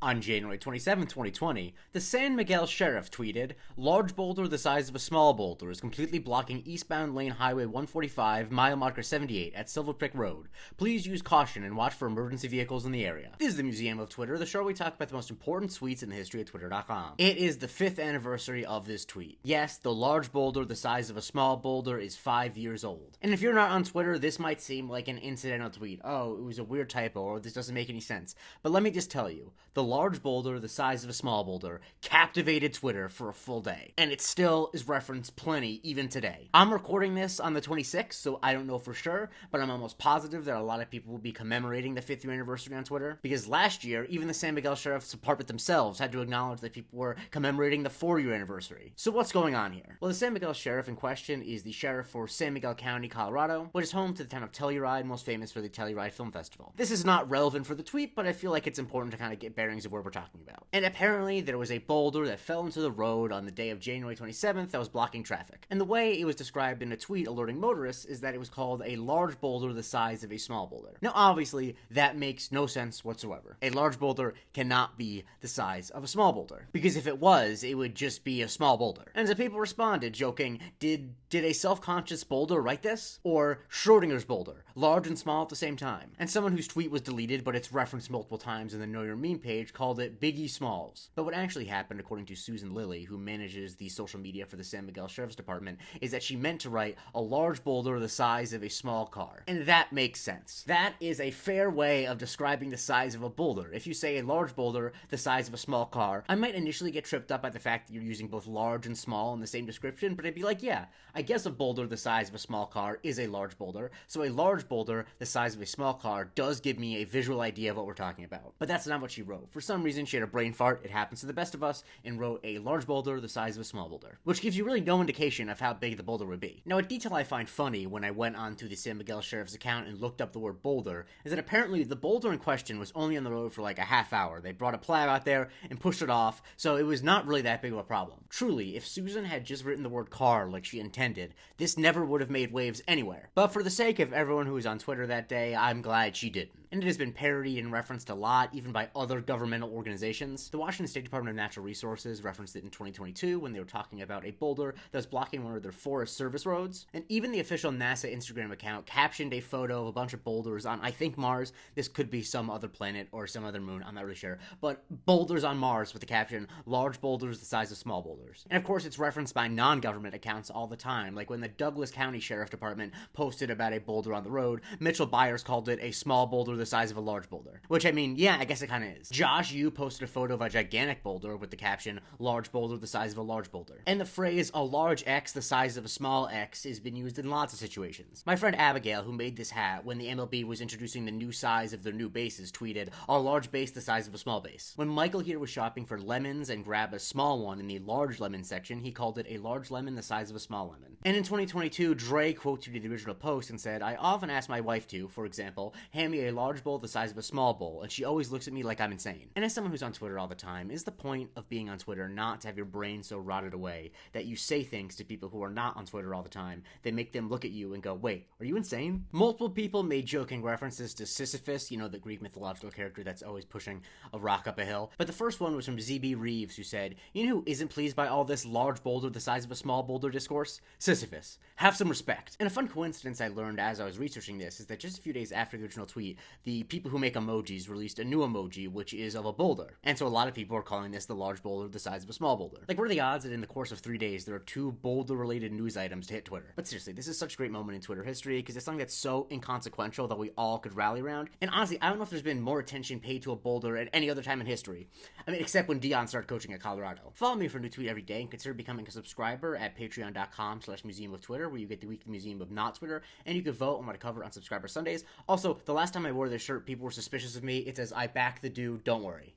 On January 27, 2020, the San Miguel Sheriff tweeted, "Large boulder the size of a small boulder is completely blocking eastbound lane Highway 145, mile marker 78 at Silver Creek Road. Please use caution and watch for emergency vehicles in the area." This is the Museum of Twitter, the show where we talk about the most important tweets in the history of Twitter.com. It is the 5th anniversary of this tweet. Yes, the large boulder the size of a small boulder is 5 years old. And if you're not on Twitter, this might seem like an incidental tweet. Oh, it was a weird typo, or this doesn't make any sense. But let me just tell you, the large boulder the size of a small boulder captivated Twitter for a full day, and it still is referenced plenty even today. I'm recording this on the 26th, so I don't know for sure, but I'm almost positive that a lot of people will be commemorating the 5th year anniversary on Twitter, because last year, even the San Miguel Sheriff's Department themselves had to acknowledge that people were commemorating the 4-year anniversary. So what's going on here? Well, the San Miguel Sheriff in question is the sheriff for San Miguel County, Colorado, which is home to the town of Telluride, most famous for the Telluride Film Festival. This is not relevant for the tweet, but I feel like it's important to kind of get bearings of where we're talking about. And apparently there was a boulder that fell into the road on the day of January 27th that was blocking traffic. And the way it was described in a tweet alerting motorists is that it was called a large boulder the size of a small boulder. Now obviously that makes no sense whatsoever. A large boulder cannot be the size of a small boulder, because if it was, it would just be a small boulder. And so people responded joking, did a self-conscious boulder write this? Or Schrodinger's boulder, large and small at the same time? And someone whose tweet was deleted but it's referenced multiple times in the Know Your Meme page called it Biggie Smalls. But what actually happened, according to Susan Lilly, who manages the social media for the San Miguel Sheriff's Department, is that she meant to write a large boulder the size of a small car. And that makes sense. That is a fair way of describing the size of a boulder. If you say a large boulder the size of a small car, I might initially get tripped up by the fact that you're using both large and small in the same description, but I'd be like, yeah, I guess a boulder the size of a small car is a large boulder, so a large boulder the size of a small car does give me a visual idea of what we're talking about. But that's not what she wrote. For some reason, she had a brain fart, it happens to the best of us, and wrote a large boulder the size of a small boulder, which gives you really no indication of how big the boulder would be. Now, a detail I find funny when I went onto the San Miguel Sheriff's account and looked up the word boulder is that apparently the boulder in question was only on the road for like a half hour. They brought a plow out there and pushed it off, so it was not really that big of a problem. Truly, if Susan had just written the word car like she intended, this never would have made waves anywhere. But for the sake of everyone who was on Twitter that day, I'm glad she didn't. And it has been parodied and referenced a lot, even by other governmental organizations. The Washington State Department of Natural Resources referenced it in 2022 when they were talking about a boulder that was blocking one of their Forest Service roads. And even the official NASA Instagram account captioned a photo of a bunch of boulders on, I think, Mars. This could be some other planet or some other moon, I'm not really sure. But boulders on Mars with the caption, "Large boulders the size of small boulders." And of course, it's referenced by non-government accounts all the time. Like when the Douglas County Sheriff Department posted about a boulder on the road, Mitchell Byers called it a small boulder the size of a large boulder. Which, I mean, yeah, I guess it kind of is. Josh Yu posted a photo of a gigantic boulder with the caption, "Large boulder the size of a large boulder." And the phrase, "a large X the size of a small X," has been used in lots of situations. My friend Abigail, who made this hat when the MLB was introducing the new size of their new bases, tweeted, "A large base the size of a small base." When Michael here was shopping for lemons and grabbed a small one in the large lemon section, he called it a large lemon the size of a small lemon. And in 2022, Dre quoted the original post and said, "I often ask my wife to, for example, hand me a large bowl the size of a small bowl, and she always looks at me like I'm insane." And as someone who's on Twitter all the time, is the point of being on Twitter not to have your brain so rotted away that you say things to people who are not on Twitter all the time that make them look at you and go, "Wait, are you insane?" Multiple people made joking references to Sisyphus, you know, the Greek mythological character that's always pushing a rock up a hill. But the first one was from ZB Reeves, who said, "You know who isn't pleased by all this large boulder the size of a small boulder discourse? Sisyphus. Have some respect." And a fun coincidence I learned as I was researching this is that just a few days after the original tweet, the people who make emojis released a new emoji, which is of a boulder. And so a lot of people are calling this the large boulder the size of a small boulder. Like, what are the odds that in the course of 3 days there are 2 boulder-related news items to hit Twitter? But seriously, this is such a great moment in Twitter history because it's something that's so inconsequential that we all could rally around. And honestly, I don't know if there's been more attention paid to a boulder at any other time in history. I mean, except when Dion started coaching at Colorado. Follow me for a new tweet every day and consider becoming a subscriber at patreon.com/Museum of Twitter, where you get the weekly Museum of Not Twitter, and you can vote on what to cover on Subscriber Sundays. Also, the last time I wore this shirt, people were suspicious of me. It says, "I back the dude, don't worry."